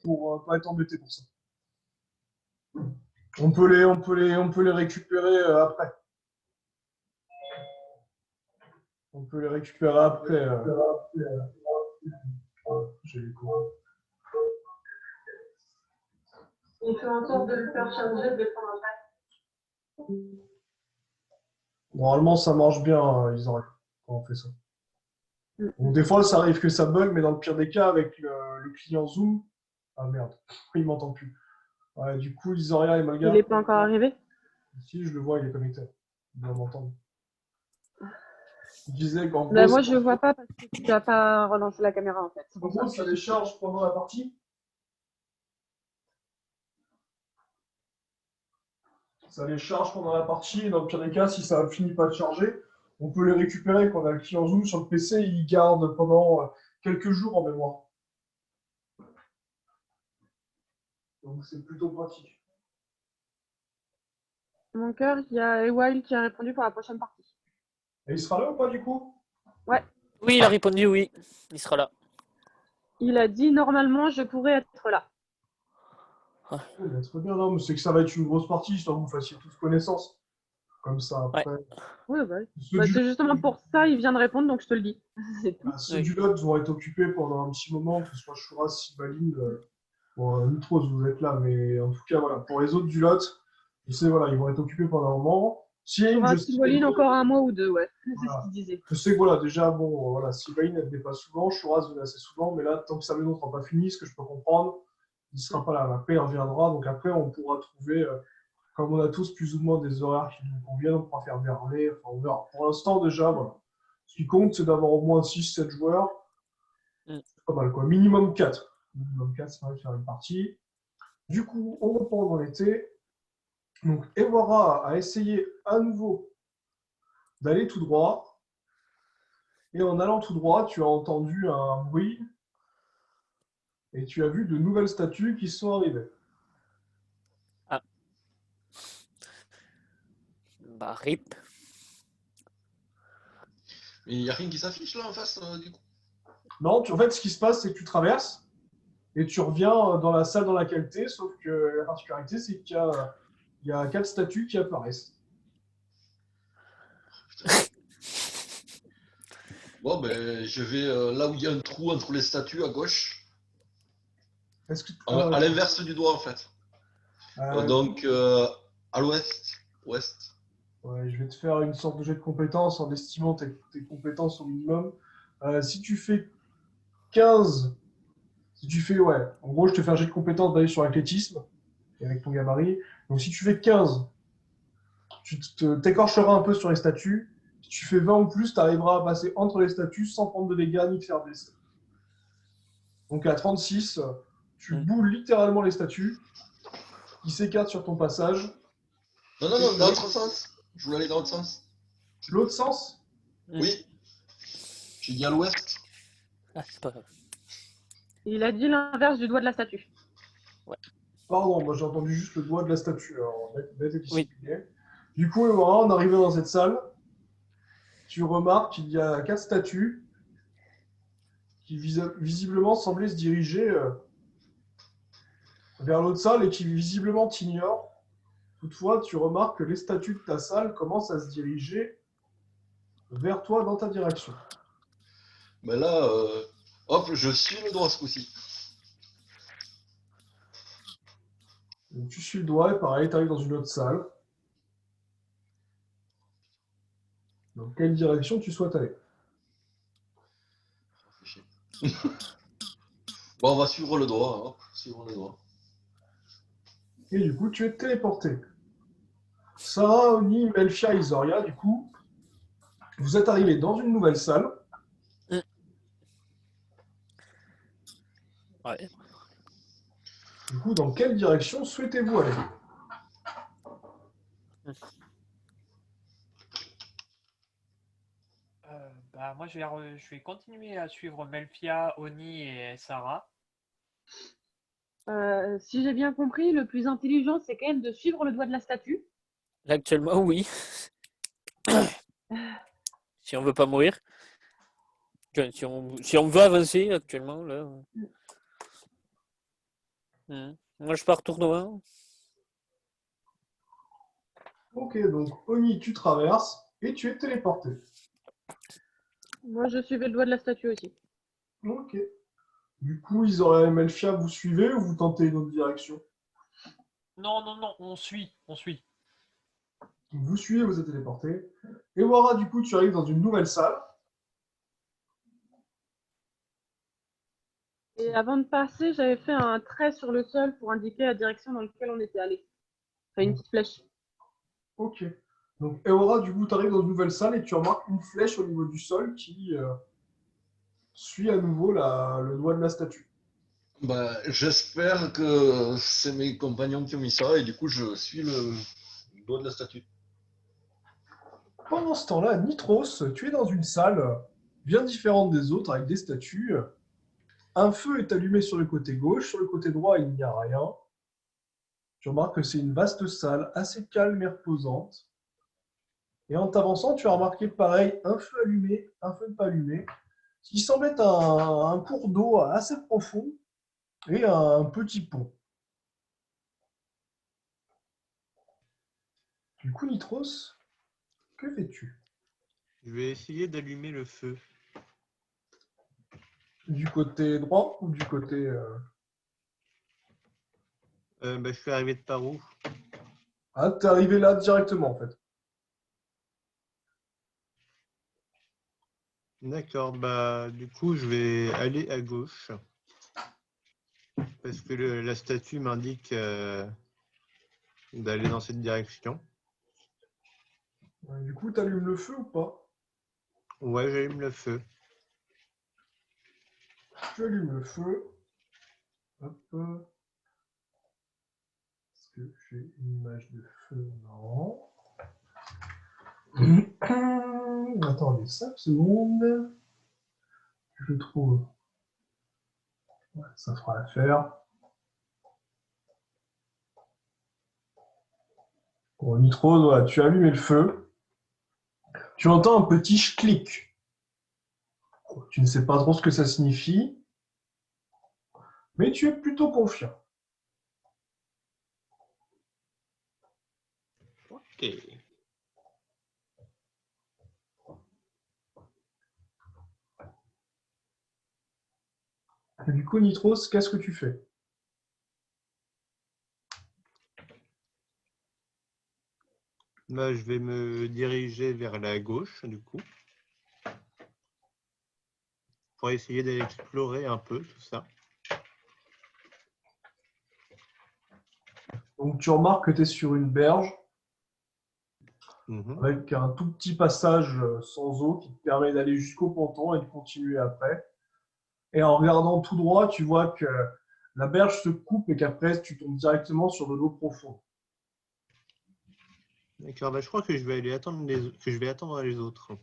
pour pas être embêté pour ça. On peut les récupérer après. On peut les récupérer après. J'ai les cours. On fait en sorte de le faire charger, de le prendre après. Normalement, ça marche bien, Israël, quand on fait ça. Bon, des fois, ça arrive que ça bug, mais dans le pire des cas, avec le client Zoom. Ah merde, il m'entend plus. Ouais, du coup, Isoria et Malga. Il n'est pas encore arrivé? Si, je le vois, il est connecté. Il doit m'entendre. Je disais qu'en Bah, gros, moi, je ne vois pas parce que tu n'as pas relancé la caméra en fait. en gros, ça les charge pendant la partie. Ça les charge pendant la partie, et dans le pire des cas, si ça finit pas de charger, on peut les récupérer quand on a le client Zoom sur le PC, il garde pendant quelques jours en mémoire. Donc c'est plutôt pratique. Mon cœur, il y a Ewail qui a répondu pour la prochaine partie. Et il sera là ou pas du coup? Ouais. Oui, il a répondu oui. Il sera là. Il a dit normalement je pourrais être là. Oui, bah, très bien, non, mais c'est que ça va être une grosse partie, histoire que vous fassiez tous connaissance. Comme ça, après. Ouais. Oui, bah, Ceux du- c'est justement pour ça, il vient de répondre, donc je te le dis. C'est tout. Ceux Oui. du lot vont être occupés pendant un petit moment, que ce soit Shura, Sibaline, bon, Nitros, vous êtes là, mais en tout cas, voilà, pour les autres du lot, je sais, voilà, ils vont être occupés pendant un moment. Sibaline, Pour je un sais, Siboline, encore un mois ou deux, ouais. C'est ce voilà. qu'il disait. Je sais que voilà, déjà, bon, voilà, Sibaline, elle venait pas souvent, Shura venait assez souvent, mais là, tant que Saméno ne sera pas fini, ce que je peux comprendre, il ne sera pas là. Après, il reviendra, donc après, on pourra trouver, comme on a tous plus ou moins des horaires qui nous conviennent, on pourra faire des relais, enfin, on verra. Pour l'instant, déjà, voilà. Ce qui compte, c'est d'avoir au moins 6-7 joueurs. Mm. C'est pas mal, quoi. Minimum 4. Minimum 4, ça va faire une partie. Du coup, on reprend dans l'été. Donc, Evora a essayé à nouveau d'aller tout droit. Et en allant tout droit, tu as entendu un bruit et tu as vu de nouvelles statues qui sont arrivées. Bah, RIP. Mais il n'y a rien qui s'affiche là en face, du coup. Non, en fait, ce qui se passe, c'est que tu traverses et tu reviens dans la salle dans laquelle tu es, sauf que la particularité, c'est qu'il y a 4 statues qui apparaissent. Bon, ben, je vais là où il y a un trou entre les statues à gauche, Est-ce que à l'inverse du doigt en fait. euh, Donc à l'ouest, ouest. ouais, je vais te faire une sorte de jet de compétences en estimant tes compétences au minimum. Si tu fais 15, si tu fais, ouais, en gros, je te fais un jet de compétences basé sur l'athlétisme et avec ton gabarit. Donc, si tu fais 15, tu t'écorcheras un peu sur les statues. Si tu fais 20 ou plus, tu arriveras à passer entre les statues sans prendre de dégâts ni te faire blesser. Donc, à 36, tu boules littéralement les statues qui s'écartent sur ton passage. Non, non, non, dans l'autre sens. Je voulais aller dans l'autre sens. L'autre sens, Oui. J'ai dit à l'ouest. Ah, c'est pas grave. Il a dit l'inverse du doigt de la statue. pardon, moi j'ai entendu juste le doigt de la statue. Alors, bête et Oui. discipliné. Du coup, voilà, on arrive dans cette salle. Tu remarques qu'il y a 4 statues qui visiblement semblaient se diriger vers l'autre salle et qui visiblement t'ignorent. Toutefois, tu remarques que les statues de ta salle commencent à se diriger vers toi dans ta direction. Mais là, hop, je suis le doigt ce coup-ci. Donc, tu suis le doigt et pareil, tu arrives dans une autre salle. Dans quelle direction tu souhaites aller? Bon, on va suivre le doigt. Hop, suivre le doigt. Et du coup, tu es téléporté. Sarah, Oni, Melfia, Isoria, du coup, vous êtes arrivés dans une nouvelle salle. Ouais. Du coup, dans quelle direction souhaitez-vous aller? Moi, je vais continuer à suivre Melfia, Oni et Sarah. Si j'ai bien compris, le plus intelligent, c'est quand même de suivre le doigt de la statue. Là, actuellement, oui. Si on veut pas mourir. Si on veut avancer, actuellement, là. Moi, je pars tour loin. Ok, donc Oni, tu traverses et tu es téléporté. Moi, je suivais le doigt de la statue aussi. Ok. Du coup, Isora et Melfia, vous suivez ou vous tentez une autre direction? Non, non, non, on suit, on suit. Donc, vous suivez, vous êtes téléporté. Et Wara, du coup, tu arrives dans une nouvelle salle. Et avant de passer, j'avais fait un trait sur le sol pour indiquer la direction dans laquelle on était allé. Enfin, une petite flèche. Ok. Donc, Eora, du coup, tu arrives dans une nouvelle salle et tu remarques une flèche au niveau du sol qui suit à nouveau le doigt de la statue. Bah, j'espère que c'est mes compagnons qui ont mis ça et du coup je suis le doigt de la statue. Pendant ce temps-là, Nitros, tu es dans une salle bien différente des autres avec des statues. Un feu est allumé sur le côté gauche, sur le côté droit, il n'y a rien. Tu remarques que c'est une vaste salle assez calme et reposante. Et en t'avançant, tu as remarqué pareil, un feu allumé, un feu pas allumé, ce qui semble être un cours d'eau assez profond et un petit pont. Du coup, Nitros, que fais-tu? Je vais essayer d'allumer le feu. Du côté droit ou du côté... Je suis arrivé de par où? Ah, t'es arrivé là directement en fait. D'accord, du coup je vais aller à gauche. Parce que la statue m'indique d'aller dans cette direction. Du coup, t'allumes le feu ou pas? Ouais, j'allume le feu. Tu allumes le feu. Hop. Est-ce que j'ai une image de feu? Non. Attendez 5 secondes. Je le trouve. Ouais, ça fera l'affaire. Bon, Nitro, voilà, tu as allumé le feu. Tu entends un petit clic. Tu ne sais pas trop ce que ça signifie, mais tu es plutôt confiant. Ok. Et du coup, Nitros, qu'est-ce que tu fais? Je vais me diriger vers la gauche, du coup. Pour essayer d'aller explorer un peu tout ça. Donc, tu remarques que tu es sur une berge Mhm. avec un tout petit passage sans eau qui te permet d'aller jusqu'au ponton et de continuer après. Et en regardant tout droit, tu vois que la berge se coupe et qu'après, tu tombes directement sur de l'eau profonde. D'accord, je crois que je vais aller attendre les autres.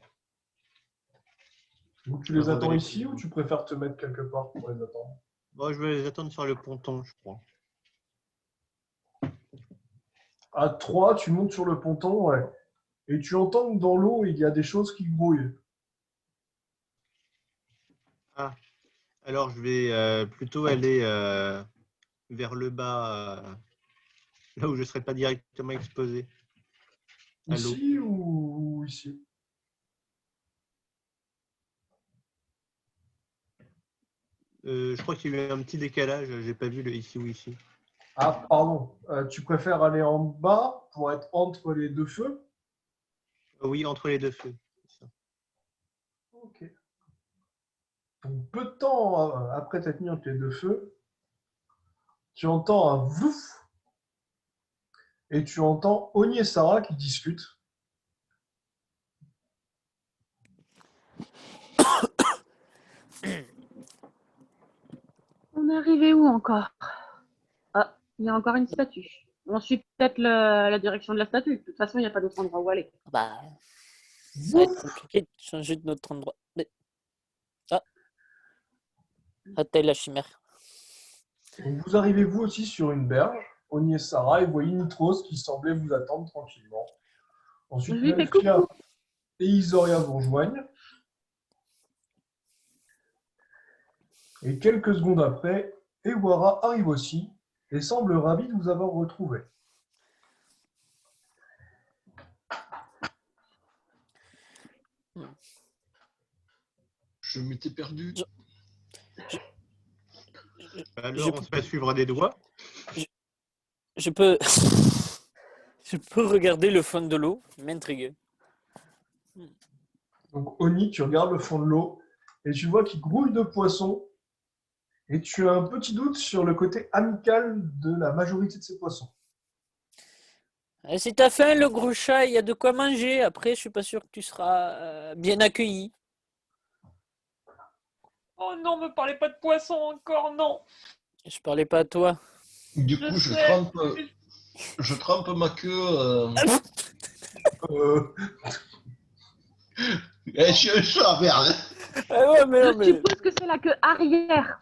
Donc, tu les Avant attends d'aller ici plus ou loin. tu préfères te mettre quelque part pour les attendre? Bon, je vais les attendre sur le ponton, je crois. À 3, tu montes sur le ponton, ouais. Et tu entends que dans l'eau, il y a des choses qui grouillent. Ah, alors je vais plutôt aller vers le bas, là où je ne serai pas directement exposé à l'eau. Ici ou ici? Je crois qu'il y a eu un petit décalage, j'ai pas vu le ici ou ici. Ah, pardon. Tu préfères aller en bas pour être entre les deux feux? Oui, entre les deux feux. C'est ça. Ok. Donc, peu de temps après t'être mis entre les deux feux, tu entends un vouf et tu entends Oni et Sarah qui discutent. On est arrivé où encore? Ah, il y a encore une statue. On suit peut-être la direction de la statue. De toute façon, il n'y a pas d'autre endroit où aller. Bah, ça va être Vouf. compliqué de changer de notre endroit. Mais... Ah, Hôtel la chimère. Donc, vous arrivez vous aussi sur une berge, Oni et Sarah, et vous voyez Nitros qui semblait vous attendre tranquillement. Je Ensuite, lui fais Melfia coucou. et Isoria vous rejoignent. Et quelques secondes après, Ewara arrive aussi et semble ravi de vous avoir retrouvé. Je m'étais perdu. Alors, on se fait suivre des doigts. Je peux... Je peux regarder le fond de l'eau, m'intrigue. Donc, Oni, tu regardes le fond de l'eau et tu vois qu'il grouille de poissons. Et tu as un petit doute sur le côté amical de la majorité de ces poissons. Si t'as faim, le gros chat, il y a de quoi manger. Après, je suis pas sûr que tu seras bien accueilli. Oh non, me parlez pas de poisson encore, non. Je parlais pas à toi. Du Je coup, sais. je trempe ma queue. Euh, Je suis un chat, merde. Ah ouais, mais non, Je mais... suppose que c'est la queue arrière.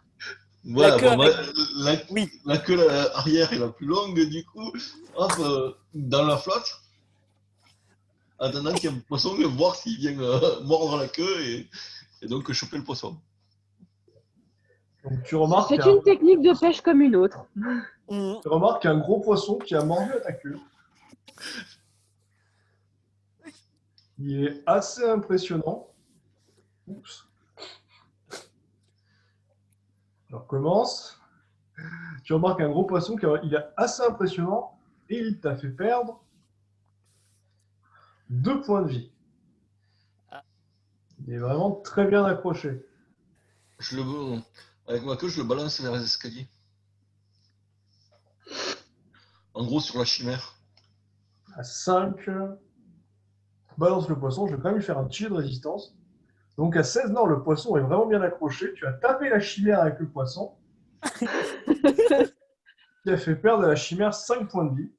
Voilà, queue bon, avec- la, Oui. la queue arrière est la plus longue, du coup, hop, dans la flotte, attendant qu'il y ait un poisson, voir s'il vient mordre la queue et donc choper le poisson. donc, tu remarques C'est une technique de pêche comme une autre. Mhm. tu remarques un gros poisson qui a mordu à ta queue. Il est assez impressionnant. Oups. Je recommence. Tu remarques un gros poisson il est assez impressionnant et il t'a fait perdre 2 points de vie. Ah. Il est vraiment très bien accroché. Avec ma queue, je le balance vers les escaliers. En gros, sur la chimère. À 5, balance le poisson. Je vais quand même lui faire un petit jet de résistance. Donc à 16, non, le poisson est vraiment bien accroché. Tu as tapé la chimère avec le poisson. Qui a fait perdre à la chimère 5 points de vie.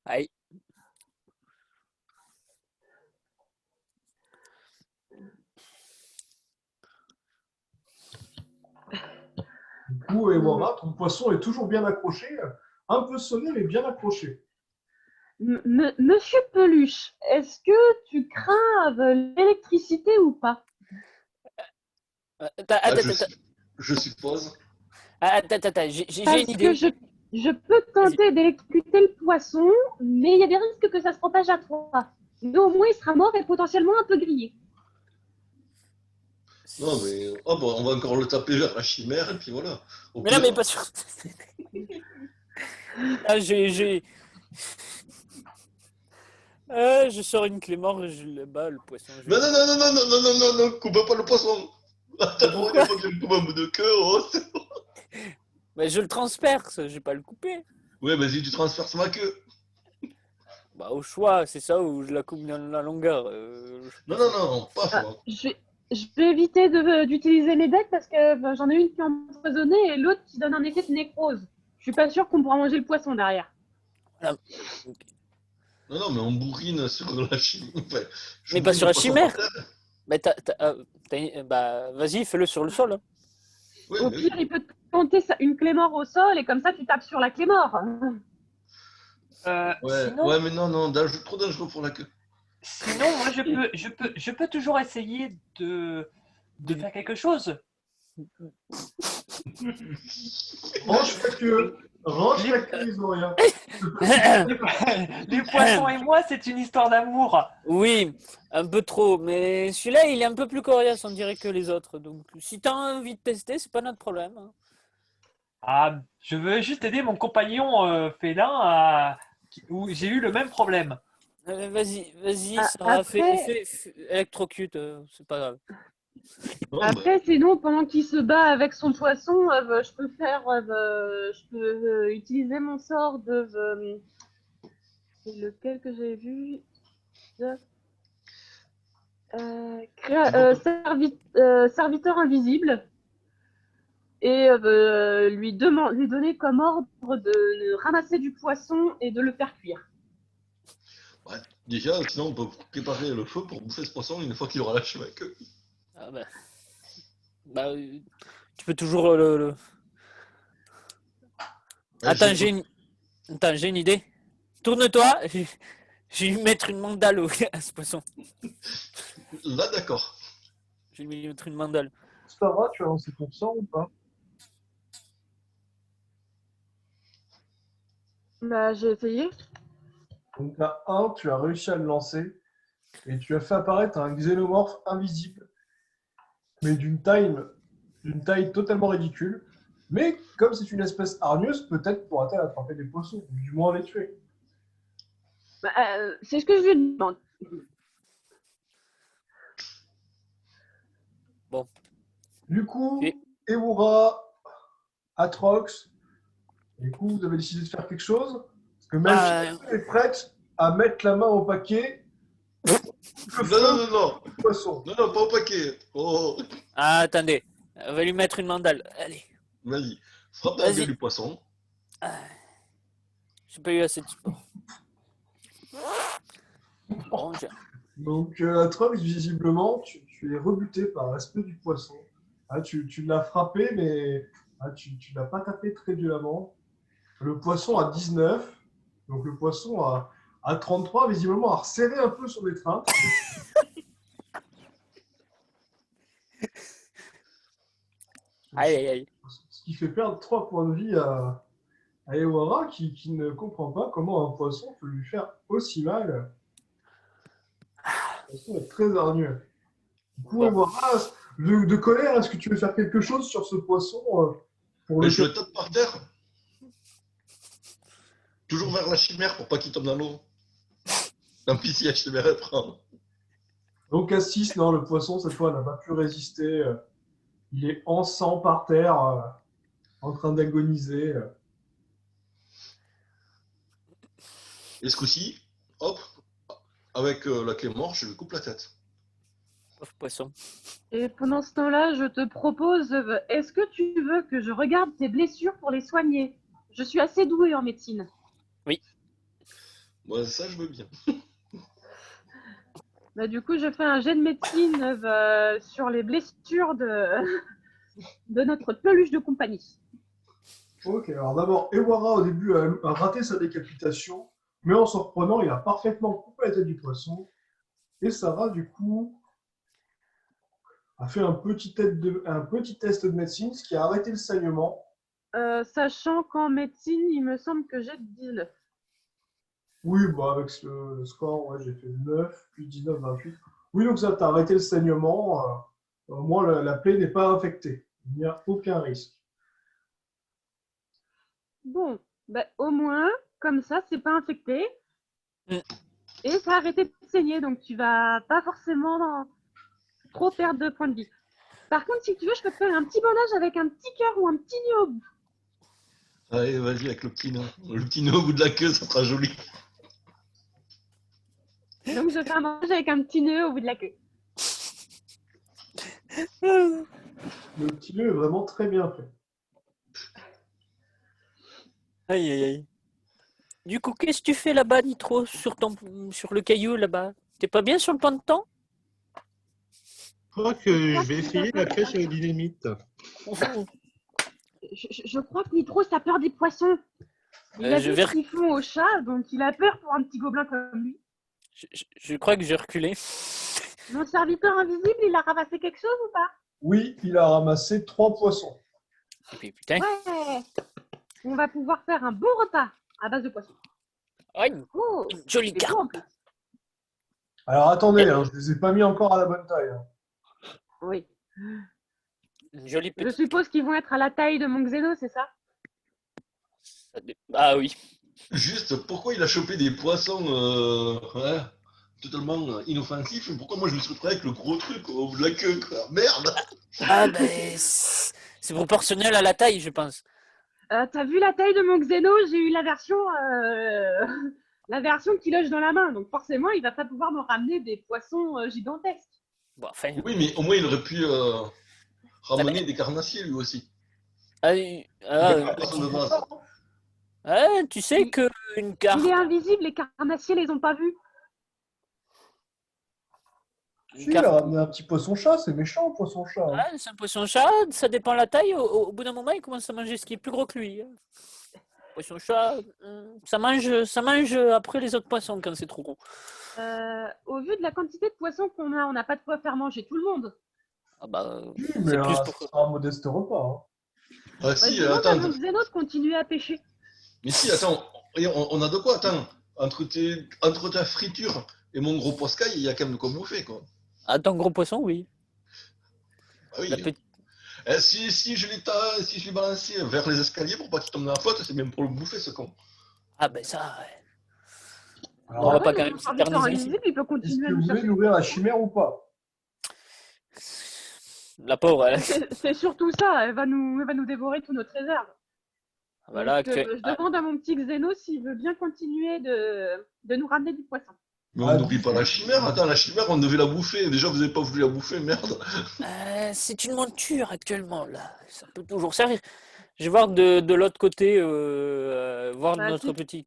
Aïe. Du coup, Ewara, ton poisson est toujours bien accroché. Un peu sonné, mais bien accroché. Monsieur Peluche, est-ce que tu crains l'électricité ou pas? Je suppose. Attends, j'ai Parce une que idée. je peux tenter d'électrocuter le poisson, mais il y a des risques que ça se propage à toi. Mais au moins, il sera mort et potentiellement un peu grillé. Non, mais oh, bon, on va encore le taper vers la chimère et puis voilà. Au Mais non, pire, mais pas sûr. Ah, je sors une clé mort et je le bats, le poisson. non, non, non, non, non, non, non, non, non, non, coupe pas le poisson. Attends, pourquoi il faut que je le coupe un bout de queue. Oh. Mais je le transperce, je vais pas le couper. Ouais, vas-y, tu transperces ma queue. Bah, au choix, c'est ça ou je la coupe dans la longueur. Non, non, non, pas Ah, fort. je vais éviter d'utiliser les decks parce que j'en ai une qui est empoisonnée et l'autre qui donne un effet de nécrose. Je suis pas sûre qu'on pourra manger le poisson derrière. Non, non, mais on bourrine sur la chimère. Enfin, je Mais pas bourrine sur le la poisson chimère. par terre. Mais bah, vas-y, fais-le sur le sol. Hein. Ouais, Au mais pire, oui. il peut tenter une clé mort au sol et comme ça, tu tapes sur la clé mort. Ouais, Sinon, ouais, mais non, non, trop dangereux pour la queue. sinon, moi, je peux toujours essayer de faire quelque chose. Range ta queue. Range ta queue, ils ont rien. Les poissons et moi, c'est une histoire d'amour. Oui, un peu trop. Mais celui-là, il est un peu plus coriace, on dirait que les autres. Donc, si t'as envie de tester, c'est pas notre problème. Hein. Ah, je veux juste aider mon compagnon félin où j'ai eu le même problème. Vas-y, Ah, Sarah, fais après, électrocute, c'est pas grave. Non, bah, après, sinon, pendant qu'il se bat avec son poisson, je peux utiliser mon sort c'est lequel que j'ai vu? Serviteur invisible et lui donner comme ordre de ramasser du poisson et de le faire cuire. ouais, déjà, sinon, on peut préparer le feu pour bouffer ce poisson une fois qu'il aura lâché ma queue. Ah bah, tu peux toujours Ouais, Attends, j'ai une idée. Tourne-toi, je vais lui mettre une mandale à ce poisson. Là, d'accord. Je vais lui mettre une mandale. Sarah, tu as lancé ton sort ou pas? Bah, j'ai essayé. Donc à 1, tu as réussi à le lancer et tu as fait apparaître un xénomorphe invisible, mais d'une taille totalement ridicule. Mais comme c'est une espèce hargneuse, peut-être pourra-t-elle attraper des poissons, ou du moins les tuer. Bah, c'est ce que je lui demande. Du coup, Et- Ewura, Atrox, du coup, vous avez décidé de faire quelque chose. Parce que Ah, Melchior est prête à mettre la main au paquet. Le Non, feu non, non, non. du poisson. Non, non, pas au paquet. Oh, attendez. On va lui mettre une mandale. Allez. vas-y. Frappe dans la Vas-y. gueule du poisson. J'ai pas eu assez de sport. Bon, Donc, Atrox, visiblement, tu es rebuté par l'aspect du poisson. Ah, tu l'as frappé, mais tu l'as pas tapé très violemment. Le poisson a 19. Donc, le poisson a 33, visiblement, a resserré un peu son étreinte. Aïe, aïe, aïe. Ce qui fait perdre 3 points de vie à Ewara qui ne comprend pas comment un poisson peut lui faire aussi mal. Le poisson est très hargneux. Du coup, Bon. Ewara, de colère, est-ce que tu veux faire quelque chose sur ce poisson pour Mais le je le tape par terre. Toujours vers la chimère pour pas qu'il tombe dans l'eau. Tant pis si la chimère elle prend. Donc à 6, non, le poisson, cette fois, n'a pas pu résister. Il est en sang par terre, en train d'agoniser. Et ce coup-ci, hop, avec la clé mort, je lui coupe la tête. Pauvre poisson. Et pendant ce temps-là, je te propose, est-ce que tu veux que je regarde tes blessures pour les soigner? Je suis assez douée en médecine. Moi, ça, je veux bien. Bah, du coup, je fais un jet de médecine sur les blessures de notre peluche de compagnie. Ok, alors d'abord, Ewara, au début, a raté sa décapitation, mais en s'en reprenant, il a parfaitement coupé la tête du poisson. Et Sarah, du coup, a fait un petit test de médecine, ce qui a arrêté le saignement. Sachant qu'en médecine, il me semble que j'ai 19. Oui, bah avec le score, ouais, j'ai fait 9, plus 19, 28. Oui, donc ça t'a arrêté le saignement. Au moins, la plaie n'est pas infectée. Il n'y a aucun risque. Bon, bah, au moins, comme ça, c'est pas infecté. Mm. Et ça a arrêté de saigner, donc tu vas pas forcément trop perdre de points de vie. Par contre, si tu veux, je peux te faire un petit bandage avec un petit cœur ou un petit nœud au bout. Allez, vas-y, avec le petit nœud. Le petit nœud au bout de la queue, ça sera joli. Donc, je fais un bandage avec un petit nœud au bout de la queue. Le petit nœud est vraiment très bien fait. Aïe, aïe, aïe. Du coup, qu'est-ce que tu fais là-bas, Nitro, sur le caillou là-bas? T'es pas bien sur le ponton? Je crois que je vais essayer la pêche avec dynamite. Je crois que Nitro, a peur des poissons. Il a je vu vais ce qu'ils font au chat, donc il a peur pour un petit gobelin comme lui. je crois que j'ai reculé. Mon serviteur invisible, il a ramassé quelque chose ou pas? Oui, il a ramassé 3 poissons. Et puis putain. Ouais. On va pouvoir faire un bon repas à base de poissons. Aïe, Oh, une jolie c'est beau en carte. plus. Alors attendez, hein, je ne les ai pas mis encore à la bonne taille. Hein. Oui. Une jolie Je petite. suppose qu'ils vont être à la taille de mon xéno, c'est ça? Ah oui. Juste, pourquoi il a chopé des poissons ouais, totalement inoffensifs? Pourquoi moi je me suis retrouvé avec le gros truc au bout de la queue, quoi? Merde! Ah ben, c'est proportionnel à la taille, je pense. T'as vu la taille de mon xéno? J'ai eu la version, la version qui loge dans la main. Donc forcément, il va pas pouvoir me ramener des poissons gigantesques. Bon, enfin. Oui, mais au moins il aurait pu ramener des carnassiers lui aussi. Ah, Avec un poisson de base. tu sais que une carte. Il est invisible, les carnassiers les ont pas vus. Si, il a ramené un petit poisson-chat, c'est méchant, poisson-chat. Hein. C'est un poisson-chat, ça dépend de la taille. Au bout d'un moment, il commence à manger ce qui est plus gros que lui. Poisson-chat, ça mange après les autres poissons quand c'est trop gros. Au vu de la quantité de poissons qu'on a, on n'a pas de quoi faire manger tout le monde. Ah bah, Oui, c'est mais plus ce pour. sera un modeste repas. Hein. Ah Bah, si, je demande à attends. mon xéno de continuer à pêcher. Mais si, attends, Regarde, on a de quoi, attends. Entre ta friture et mon gros poscaille, il y a quand même de quoi bouffer, quoi. Attends, gros poisson, oui. Ah oui. La petite- Si je l'ai balancé vers les escaliers pour pas qu'il tombe dans la flotte, c'est bien pour le bouffer, ce con. Ah ben ça, ouais. Alors, On va Ouais, pas mais quand le même serviteur s'éterniser ici. invisible, il peut est-ce continuer à que nous vous voulez chercher. nourrir la chimère ou pas? La pauvre, elle. C'est surtout ça, elle va nous dévorer tous nos trésors. Voilà, Donc, je demande à mon petit Xeno s'il veut bien continuer de nous ramener du poisson. Mais Ah, on n'oublie pas la chimère. Attends, la chimère, on devait la bouffer. Déjà, vous n'avez pas voulu la bouffer, merde. c'est une monture actuellement, là. Ça peut toujours servir. Je vais voir de l'autre côté, voir Bah, notre si- petit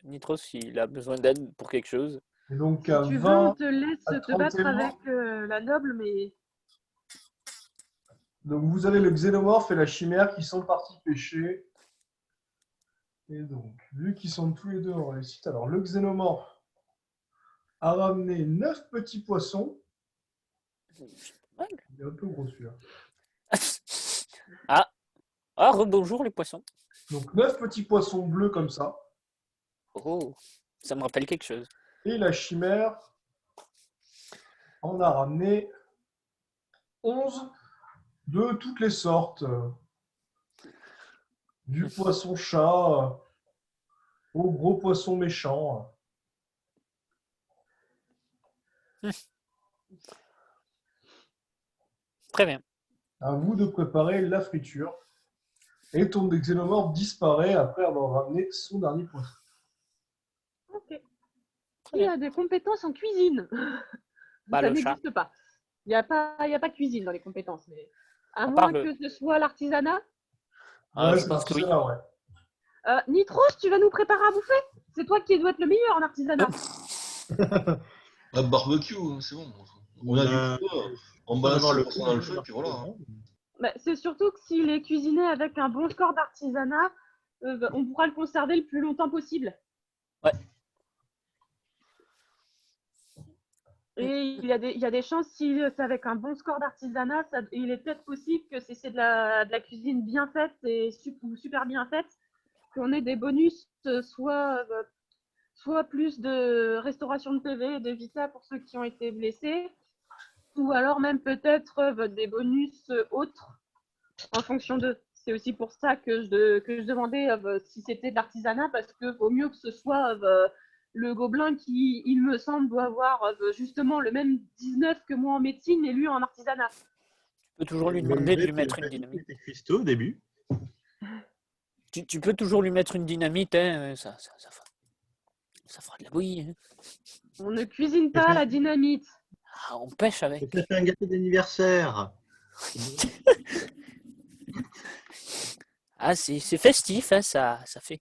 Nitros s'il a besoin d'aide pour quelque chose. Et donc, Si à tu veux, 20, on te laisse à te battre 31 avec la noble, mais donc vous avez le xénomorphe et la chimère qui sont partis pêcher. Et donc, vu qu'ils sont tous les deux en réussite, alors le xénomorphe a ramené 9 petits poissons. Mal. Il est un peu gros celui-là. Ah, rebonjour les poissons. Donc 9 petits poissons bleus comme ça. Oh, ça me rappelle quelque chose. Et la chimère en a ramené 11 de toutes les sortes. Du poisson-chat au gros poisson méchant. Très bien. À vous de préparer la friture. Et ton xénomorphe disparaît après avoir ramené son dernier poisson. ok. Il y a des compétences en cuisine. Bah, Ça le chat. n'existe pas. Il n'y a pas de cuisine dans les compétences. Mais à À moins part que ce soit l'artisanat. Ah, Ouais, je c'est pense que oui. l'artisanat, ouais. Nitros, tu vas nous préparer à bouffer? C'est toi qui dois être le meilleur en artisanat. Un barbecue, c'est bon. On a du feu, on balance D'avoir le le poisson coup dans le de feu, puis voilà. hein. Bah, c'est surtout que s'il est cuisiné avec un bon score d'artisanat, on pourra le conserver le plus longtemps possible. Ouais. Et il y a des chances, si c'est avec un bon score d'artisanat, il est peut-être possible que si c'est de la cuisine bien faite et ou super bien faite, qu'on ait des bonus, soit plus de restauration de PV et de vita pour ceux qui ont été blessés, ou alors même peut-être des bonus autres en fonction d'eux. C'est aussi pour ça que je demandais si c'était de l'artisanat, parce que vaut mieux que ce soit le gobelin qui, il me semble, doit avoir justement le même 19 que moi en médecine, mais lui en artisanat. Tu peux toujours lui Le demander de jet, lui mettre il une a dit qu'il dynamite. était cuistot au début. Tu peux toujours lui mettre une dynamite, hein, ça fera de la bouillie. Hein. On ne cuisine pas la dynamite. Ah, on pêche Et avec. ça fait un gâteau d'anniversaire. Ah, c'est festif, hein, ça fait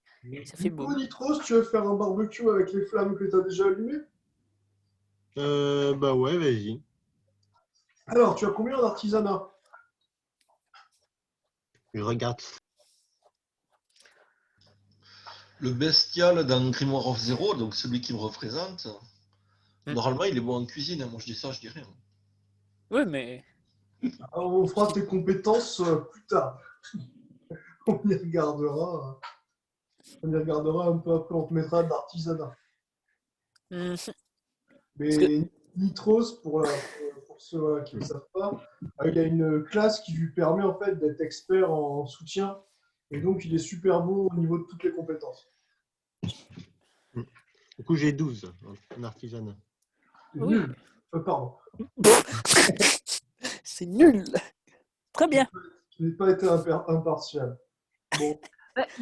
Du beau. coup, Nitros, tu veux faire un barbecue avec les flammes que tu as déjà allumées? Bah ouais, vas-y. Alors, tu as combien en artisanat? Je regarde. Le bestial dans Grimoire of Zero, donc celui qui me représente, normalement il est bon en cuisine. Hein. Moi je dis ça, je dis rien. Oui, mais Alors, on fera tes compétences plus tard. On y regardera. On y regardera un peu après, on te mettra de l'artisanat. Mais Nitros, pour ceux qui ne savent pas, il a une classe qui lui permet en fait d'être expert en soutien. Et donc, il est super bon au niveau de toutes les compétences. Du coup, j'ai 12 en artisanat. C'est Oui. nul. Pardon. c'est nul. Très bien. Je n'ai pas été impartial. Bon,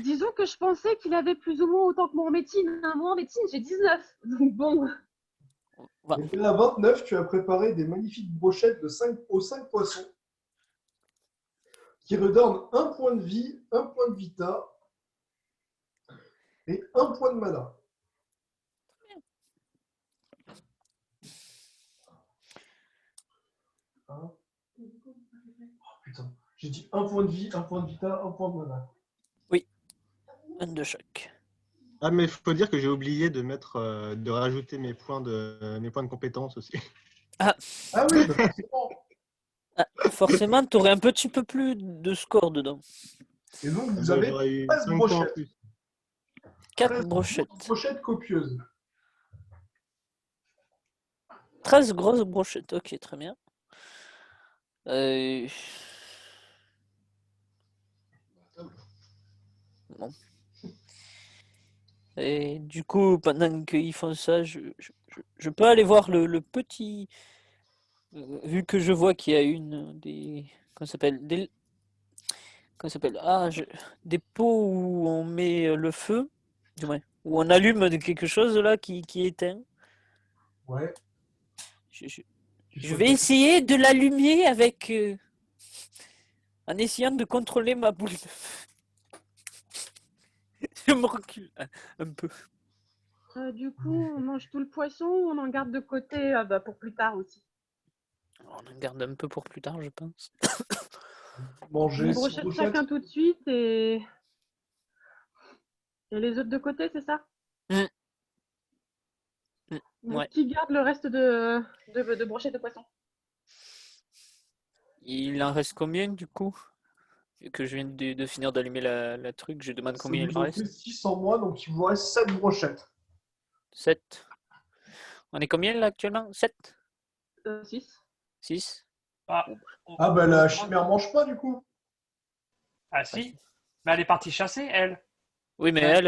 Disons que je pensais qu'il avait plus ou moins autant que moi en médecine. Moi en médecine, j'ai 19. Donc bon. et à 29, tu as préparé des magnifiques brochettes aux 5 poissons qui redonnent 1 point de vie, 1 point de vita et 1 point de mana. Hein? Oh, putain, j'ai dit 1 point de vie, 1 point de vita, 1 point de mana. Un de choc. Ah, mais il faut dire que j'ai oublié de mettre, de rajouter mes points de compétence aussi. Ah oui, bah, c'est bon. Ah, forcément, tu aurais un petit peu plus de score dedans. Et donc, vous Bah, avez j'aurais eu 13 5 points en brochettes. plus. 4 brochettes. Brochettes copieuses. 13 grosses brochettes. Ok, très bien. Euh, Bon. Et du coup, pendant qu'ils font ça, je peux aller voir le petit. Vu que je vois qu'il y a une des. Comment ça s'appelle? Comment ça s'appelle? Des pots où on met le feu. Du moins, où on allume quelque chose là qui éteint. Ouais. Je, je- Tu je peux vais faire- essayer de l'allumer avec. En essayant de contrôler ma boule de feu. Je me recule un peu. Du coup, on mange tout le poisson ou on en garde de côté pour plus tard aussi. On en garde un peu pour plus tard, je pense. Manger Une 6 brochette brochettes. chacun tout de suite et les autres de côté, c'est ça? Mm. Donc, Ouais. qui garde le reste de brochettes de poisson? Il en reste combien du coup? Vu que je viens de finir d'allumer la truc, je demande Ça combien il vous en en fait reste. 6 en moins, donc il vous reste 7 brochettes. 7. On est combien là actuellement? 7? 6. 6? Ah, Ah bah la chimère mange pas du coup. Ah si, mais elle est partie chasser, elle. Oui, mais Ouais. elle.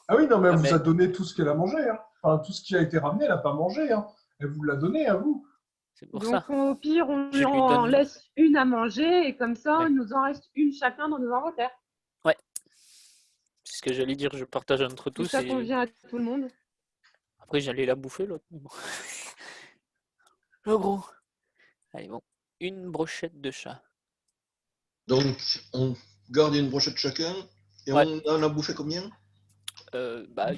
Ah oui, non mais elle Ah, vous mais- a donné tout ce qu'elle a mangé. Hein. Enfin, tout ce qui a été ramené, elle a pas mangé. Hein. Elle vous l'a donné à vous. C'est pour Donc, ça. au pire, on Je lui lui en donne. laisse une à manger et comme ça, Ouais. il nous en reste une chacun dans nos inventaires. C'est ce que j'allais dire, je partage entre Si tous ça et convient à tout le monde. après j'allais la bouffer l'autre. Mais bon. Le gros. Allez, bon. Une brochette de chat. Donc, on garde une brochette chacun. Et Ouais. on en a bouffé combien? Bah,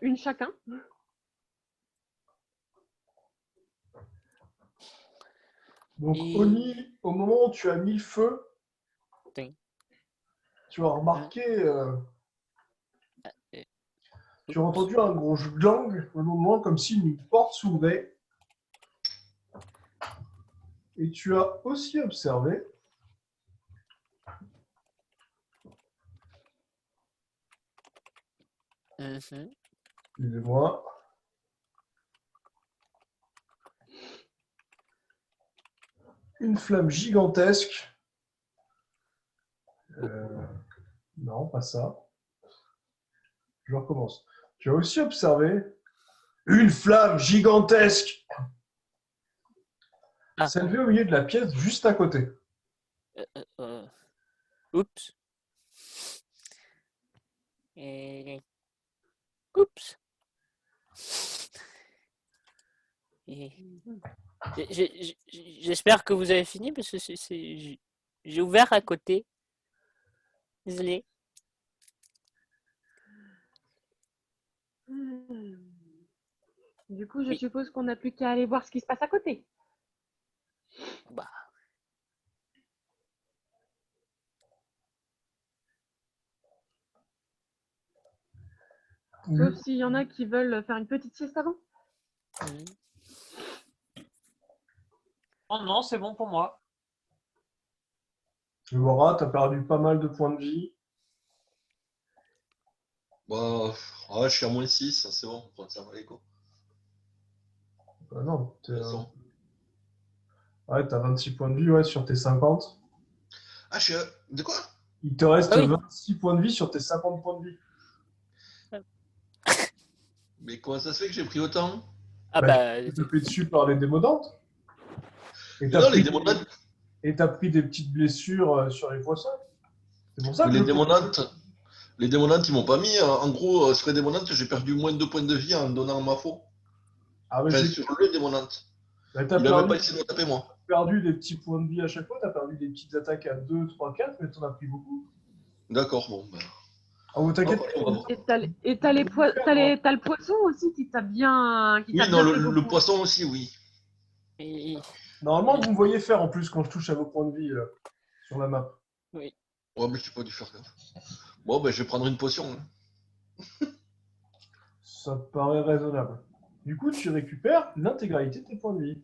Une chacun. Donc Et- Oni, au moment où tu as mis le feu, Putain. tu as remarqué, Et- tu as entendu un gros glang au moment comme si une porte s'ouvrait. Et tu as aussi observé Mhm. excusez-moi. Une flamme gigantesque. Non, pas ça. Je recommence. Tu as aussi observé une flamme gigantesque Ah. s'élever au milieu de la pièce juste à côté. Oups. Et... Oups. Et... J'espère que vous avez fini parce que j'ai ouvert à côté. Désolé. Du coup, je Oui. suppose qu'on n'a plus qu'à aller voir ce qui se passe à côté. Bah, Sauf s'il y en a qui veulent faire une petite sieste avant. Oh non, c'est bon pour moi. Tu verras, tu as perdu pas mal de points de vie. Bah, je suis à moins 6, c'est bon, on prend ça, allez, quoi. Non, De toute façon. ouais, tu as 26 points de vie ouais, sur tes 50. Ah, je suis à... De quoi? Il te reste Ah oui. 26 points de vie sur tes 50 points de vie. Mais comment ça se fait que j'ai pris autant? ah Bah, bah, Tu te fais dessus par les démodantes. Et Mais tu non, as, les démonantes, pris des petites blessures sur les poissons. C'est pour ça que les le- démonantes, ils m'ont pas mis. En gros, sur les démonantes, j'ai perdu moins de 2 points de vie en donnant ma faux. Ah, mais Enfin, c'est sur le démonante. bah, t'as Il avait pas perdu, essayé de me taper, moi. perdu des petits points de vie à chaque fois. Tu as perdu des petites attaques à 2, 3, 4, mais tu en as pris beaucoup. D'accord, bon. Ben... Ah, vous t'inquiète Hop, pas. on va voir. Et t'as le poisson aussi qui t'a bien, Oui, non, bien fait le beaucoup. poisson aussi, oui. et- Normalement, vous me voyez faire en plus quand je touche à vos points de vie sur la map. Ouais, mais j'ai pas dû faire gaffe. Bon, ben, je vais prendre une potion. Hein. Ça te paraît raisonnable. Du coup, tu récupères l'intégralité de tes points de vie.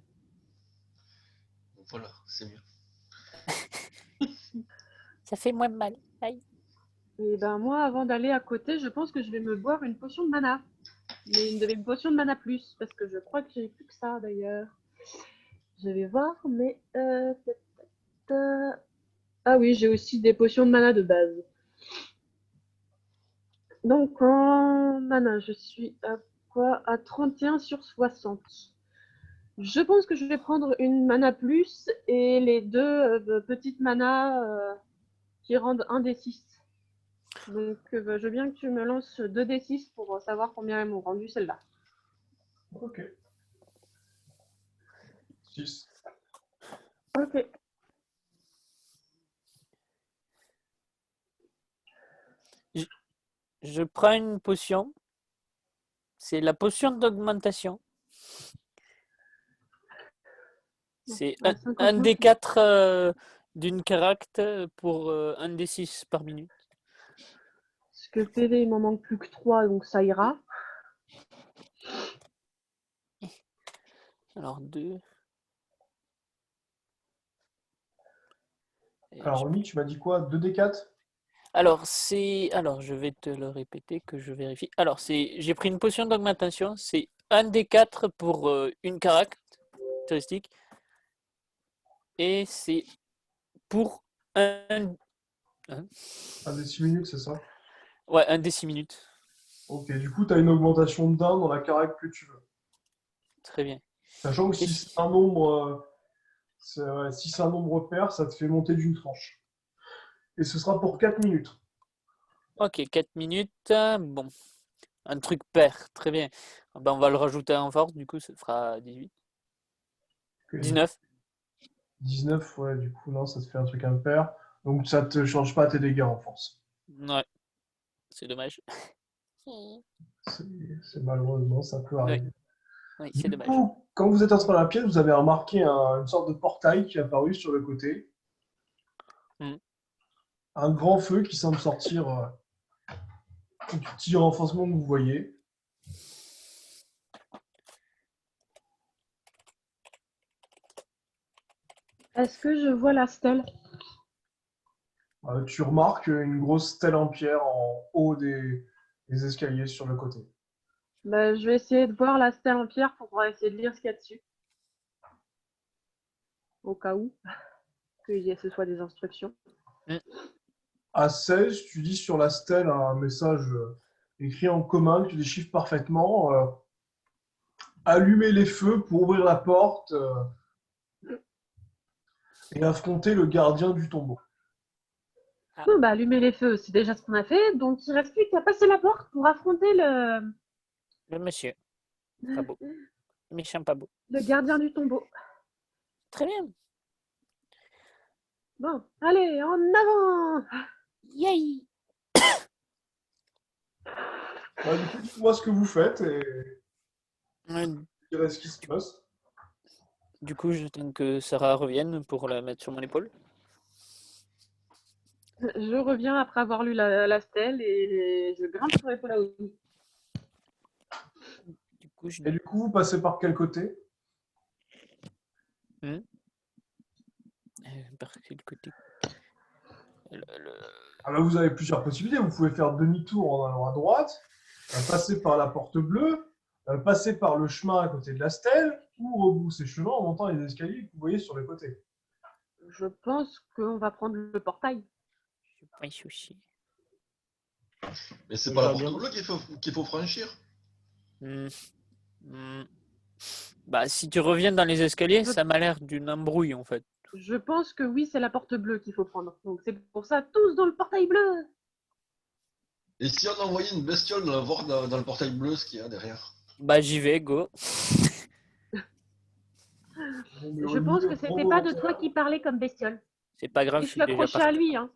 Voilà, c'est mieux. ça fait moins mal. Aïe. Et ben moi, avant d'aller à côté, je pense que je vais me boire une potion de mana. Mais une de mes potions de mana plus, parce que je crois que j'ai plus que ça d'ailleurs. Je vais voir, mais... Ah oui, j'ai aussi des potions de mana de base. Donc en mana, je suis à quoi? À 31 sur 60. Je pense que je vais prendre une mana plus et les deux petites manas qui rendent 1 des 6. Donc je veux bien que tu me lances 2 des 6 pour savoir combien elles m'ont rendu celle-là. Ok. 6. Ok. Je prends une potion. C'est la potion d'augmentation. C'est À un 59. des 4 d'une caractère pour un des 6 par minute. Parce que PV, il m'en manque plus que 3, donc ça ira. Alors 2. Alors, Oni, tu m'as dit quoi? 2d4? Alors, je vais te le répéter que je vérifie. Alors, j'ai pris une potion d'augmentation. C'est un des 4 pour une caractéristique. Et c'est pour un... Un des 6 minutes, c'est ça? Ouais, un des 6 minutes. Ok, du coup, tu as une augmentation de 1 dans la carac que tu veux. Très bien. Sachant que si c'est un nombre, si c'est un nombre pair, ça te fait monter d'une tranche. Et ce sera pour 4 minutes. Ok, 4 minutes. Bon, un truc pair. Très bien. Ben, on va le rajouter en force. Du coup, ça fera 18. Ok, 19. 19, ouais, du coup, non, ça te fait un truc impair. Donc, ça te change pas tes dégâts en force. Ouais, c'est dommage. C'est malheureusement, ça peut Oui, arriver. oui, c'est Du dommage. coup, quand vous êtes entré dans la pièce, vous avez remarqué une sorte de portail qui est apparu sur le côté. Hmm. Un grand feu qui semble sortir du petit renforcement que vous voyez. Est-ce que je vois la stèle? Tu remarques une grosse stèle en pierre en haut des escaliers sur le côté. Bah, je vais essayer de voir la stèle en pierre pour essayer de lire ce qu'il y a dessus. Au cas où que ce soit des instructions. À 16, tu dis sur la stèle un message écrit en commun que tu déchiffres parfaitement. Allumer les feux pour ouvrir la porte et affronter le gardien du tombeau. Bon, bah, allumer les feux, c'est déjà ce qu'on a fait. Donc, il reste plus qu'à passer la porte pour affronter Le monsieur. Pas beau. Méchant, pas beau. le gardien du tombeau. Très bien. Bon, allez, en avant! Yay! Du coup, dites-moi ce que vous faites et Euh, je dirai ce qui se passe. Du coup, j'attends que Sarah revienne pour la mettre sur mon épaule. Je reviens après avoir lu la stèle et je grimpe sur l'épaule à Oni. Du coup, je... Et du coup, vous passez par quel côté? Par quel côté? Ah bah, vous avez plusieurs possibilités. Vous pouvez faire demi-tour en allant à droite, passer par la porte bleue, passer par le chemin à côté de la stèle, ou rebousser chemin en montant les escaliers que vous voyez sur les côtés. Je pense qu'on va prendre le portail. Je pense aussi. Mais c'est pas la J'aurais bien- porte bleue qu'il faut franchir. Hmm. Hmm. Bah, si tu reviens dans les escaliers, ça m'a l'air d'une embrouille en fait. Je pense que oui, c'est la porte bleue qu'il faut prendre. Donc, c'est pour ça, tous dans le portail bleu! Et si on envoyait une bestiole voir dans le portail bleu ce qu'il y a derrière? Bah, j'y vais, go. Bon, mais Je Oni, pense que gros c'était pas de volontaire. toi qui parlais comme bestiole. C'est pas grave, Et je je suis suis déjà accrochée à parti. lui, hein.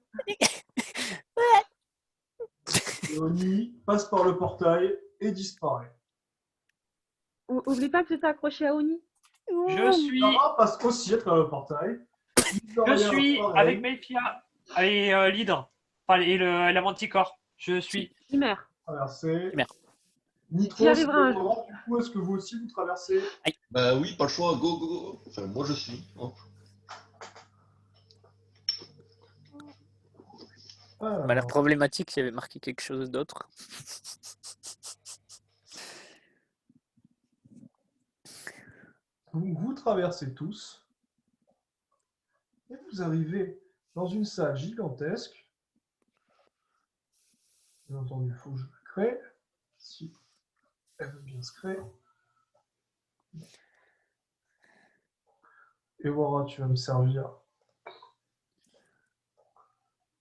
Et Oni passe par le portail et disparaît. Oublie pas que j'étais accrochée à Oni. Je suis, Sarah passe aussi à travers le portail. je suis Pareil. avec Melfia et l'hydre. Enfin, et la manticore. Je suis. Chimère. Traverser. Chimère. Nitro, J'y arriverai un jour. du coup, est-ce que vous aussi vous traversez? Bah oui, pas le choix, go, go, go. Enfin, moi je suis. Hop. Ça m'a l'air Alors, problématique s'il y avait marqué quelque chose d'autre. vous traversez tous et vous arrivez dans une salle gigantesque. Bien entendu, il faut que je la crée. Si elle veut bien se créer. Et voilà, tu vas me servir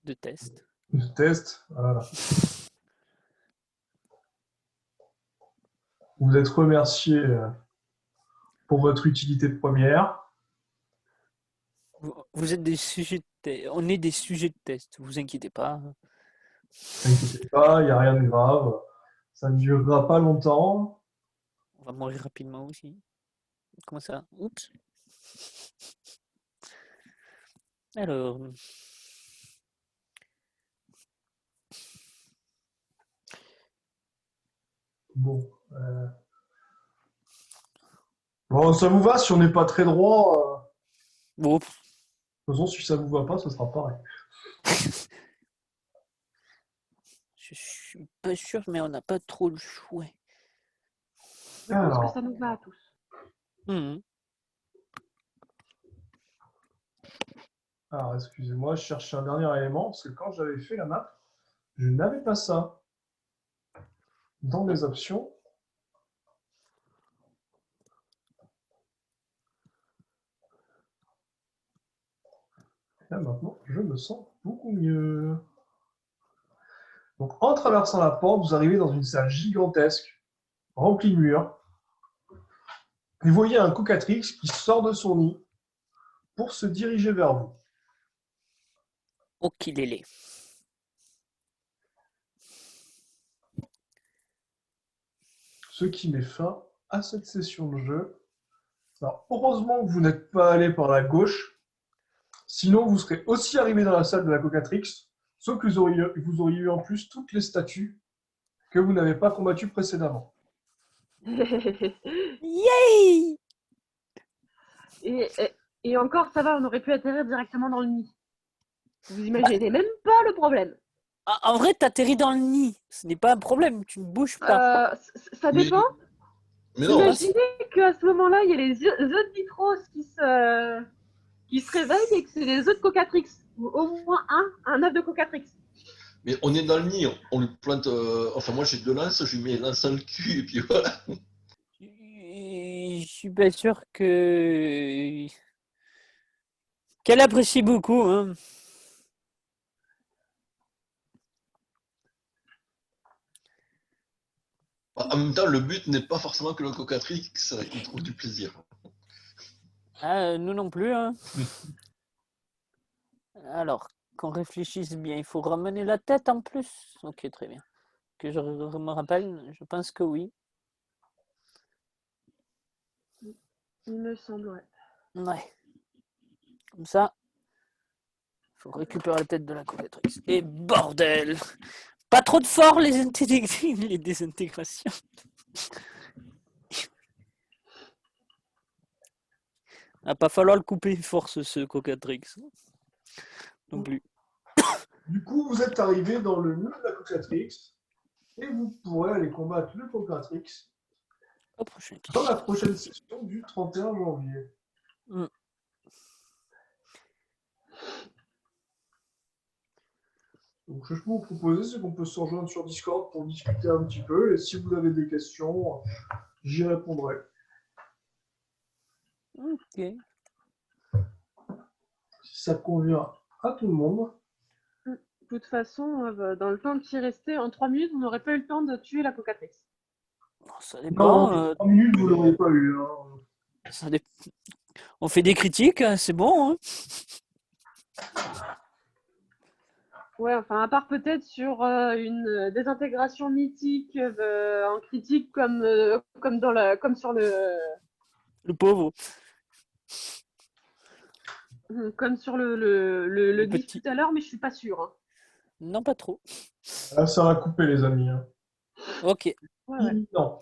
De test. de test. Voilà. Vous êtes remercié pour votre utilité première. Vous êtes des sujets de test. On est des sujets de test, vous inquiétez pas. Ne vous inquiétez pas, il n'y a rien de grave. Ça ne durera pas longtemps. On va mourir rapidement aussi. Comment ça? Oups. Alors, Bon. Bon, ça vous va si on n'est pas très droit. bon, De toute façon, si ça vous va pas, ce sera pareil. je suis pas sûr, mais on n'a pas trop le choix. Je pense que Alors, ça nous va à tous. Mhm. alors excusez-moi, je cherche un dernier élément, parce que quand j'avais fait la map, je n'avais pas ça dans mes options. Là, maintenant, je me sens beaucoup mieux. Donc, en traversant la porte, vous arrivez dans une salle gigantesque, remplie de murs. Et vous voyez un cocatrix qui sort de son nid pour se diriger vers vous. Oh, qu'il est laid. Ce qui met fin à cette session de jeu. Alors, heureusement que vous n'êtes pas allé par la gauche, sinon vous serez aussi arrivé dans la salle de la cocatrix, sauf que vous auriez eu en plus toutes les statues que vous n'avez pas combattues précédemment. Yay! et, et encore, ça va, on aurait pu atterrir directement dans le nid. Vous imaginez même pas le problème. En vrai, t'atterris dans le nid. Ce n'est pas un problème, tu ne bouges pas. Ça Mais, dépend. mais non, Imagine- Imaginez qu'à ce moment-là, il y a les œufs de Nitros qui se réveillent et que c'est des œufs de Cocatrix. Ou au moins un œuf de Cocatrix. mais on est dans le nid, on lui plante. Enfin, moi j'ai 2 lances, je lui mets lance dans le cul et puis voilà. Je suis pas sûr que qu'elle apprécie beaucoup. Hein. En même temps, le but n'est pas forcément que le cocatrix il trouve du plaisir. Ah, nous non plus. Hein. Alors, qu'on réfléchisse bien, il faut ramener la tête en plus. Ok, très bien. Que je me rappelle, je pense que oui. Il me semble, ouais. Ouais. Comme ça, il faut récupérer la tête de la cocatrice. Et bordel! Pas trop de fort les désintégrations. Il va pas falloir le couper force ce cocatrix. Non plus. Du coup, vous êtes arrivé dans le nœud de la cocatrix et vous pourrez aller combattre le cocatrix Au prochain dans la épisode. prochaine session du 31 janvier. Mm. Donc, ce que je peux vous proposer, c'est qu'on peut se rejoindre sur Discord pour discuter un petit peu. Et si vous avez des questions, j'y répondrai. Ok. Si ça convient à tout le monde. De toute façon, dans le temps qui restait, en 3 minutes, on n'aurait pas eu le temps de tuer la Cocatrix. Bon, ça Non, dépend. en 3 minutes, vous ne l'aurez pas eu. Hein. Ça dé- On fait des critiques, hein, c'est bon. Hein. Ouais, enfin, à part peut-être sur une désintégration mythique en critique comme sur Le pauvre. comme sur Le le glyphe petit. tout à l'heure, mais je suis pas sûre. Hein. Non, pas trop. Là, ça va couper, les amis. Hein. Ok. Ouais, ouais. Non.